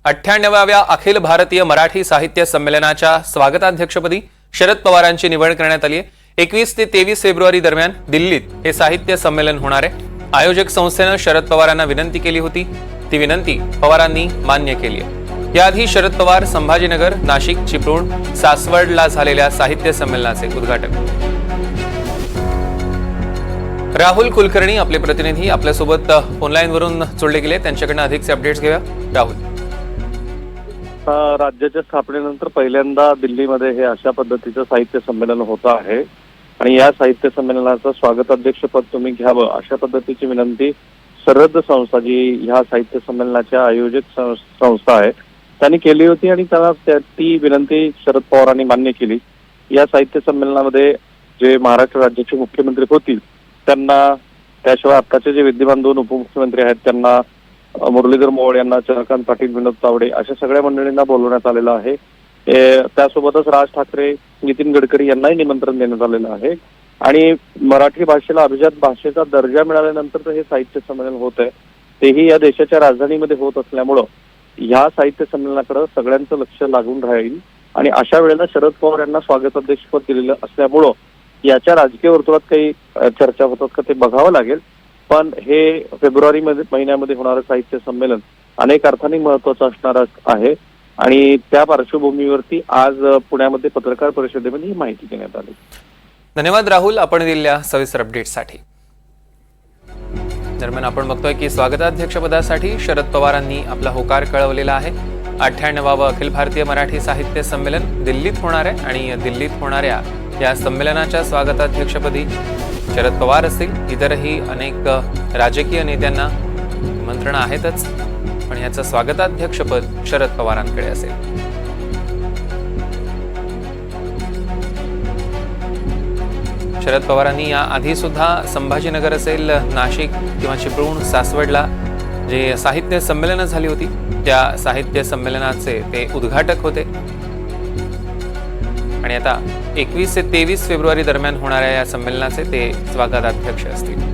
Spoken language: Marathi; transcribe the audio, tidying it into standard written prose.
98व्या अखिल भारतीय मराठी साहित्य संमेलनाच्या स्वागताध्यक्षपदी शरद पवारांची निवड करण्यात आली आहे। 21 ते 23 फेब्रुवारी दरम्यान दिल्लीत हे साहित्य संमेलन होणार आहे। आयोजक संस्थेने शरद पवारांना विनंती केली होती, ती विनंती पवारांनी मान्य केली आहे। याआधी शरद पवार संभाजीनगर, नाशिक, चिपळूण, सासवडला झालेल्या साहित्य संमेलनाचे उद्घाटन। राहुल कुलकर्णी आपले प्रतिनिधी आपल्यासोबत ऑनलाईन वरून जोडले गेले, त्यांच्याकडून अधिकचे अपडेट्स घेऊया। राहुल, राज्याच्या स्थापनेनंतर पहिल्यांदा दिल्लीमध्ये हे अशा पद्धतीचं साहित्य संमेलन होतं आहे आणि या साहित्य संमेलनाचं स्वागताध्यक्षपद तुम्ही घ्यावं अशा पद्धतीची विनंती सरहद्द संस्था जी ह्या साहित्य संमेलनाच्या आयोजक संस्था आहे त्यांनी केली होती आणि त्यांना ती विनंती शरद पवारांनी मान्य केली। या साहित्य संमेलनामध्ये जे महाराष्ट्र राज्याचे मुख्यमंत्री होतील त्यांना, त्याशिवाय आत्ताचे जे विद्यमान 2 उपमुख्यमंत्री आहेत त्यांना, मुरलीधर मोहोळ यांना, चंद्रकांत पाटील, विनोद तावडे अशा सगळ्या मंडळींना बोलवण्यात आलेलं आहे। त्यासोबतच राज ठाकरे, नितीन गडकरी यांनाही निमंत्रण देण्यात आलेलं आहे आणि मराठी भाषेला अभिजात भाषेचा दर्जा मिळाल्यानंतर हे साहित्य संमेलन होत आहे, तेही या देशाच्या राजधानीमध्ये होत असल्यामुळं ह्या साहित्य संमेलनाकडे सगळ्यांचं लक्ष लागून राहील आणि अशा वेळेला शरद पवार यांना स्वागताध्यक्षपद दिलेलं असल्यामुळं याच्या राजकीय वर्तुळात काही चर्चा होतात का ते बघावं लागेल। पण हे फेब्रुवारी महिन्यामध्ये होणारं साहित्य संमेलन अनेक अर्थाने महत्वाचं असणार आहे आणि त्या पार्श्वभूमीवरती आज पुण्यामध्ये पत्रकार परिषदेमध्ये ही माहिती देण्यात आली। धन्यवाद राहुल, आपण दिलेल्या सविस्तर अपडेटसाठी। दरम्यान आपण बघतोय की स्वागताध्यक्षपदासाठी शरद पवारांनी आपला होकार कळवलेला आहे। 98वावं अखिल भारतीय मराठी साहित्य संमेलन दिल्लीत होणार आहे आणि दिल्लीत होणाऱ्या या संमेलनाच्या स्वागताध्यक्षपदी शरद पवार असतील, इतरही अनेक राजकीय नेत्यांना निमंत्रण आहेतच, पण याचं स्वागताध्यक्षपद शरद पवारांकडे असेल। शरद पवारांनी या आधी सुद्धा संभाजीनगर असेल, नाशिक किंवा चिपळूण, सासवडला जे साहित्य संमेलनं झाली होती त्या साहित्य संमेलनाचे ते उद्घाटक होते आणि आता 21 ते 23 फेब्रुवारी दरम्यान होणाऱ्या या संमेलनाचे ते स्वागताध्यक्ष असतील।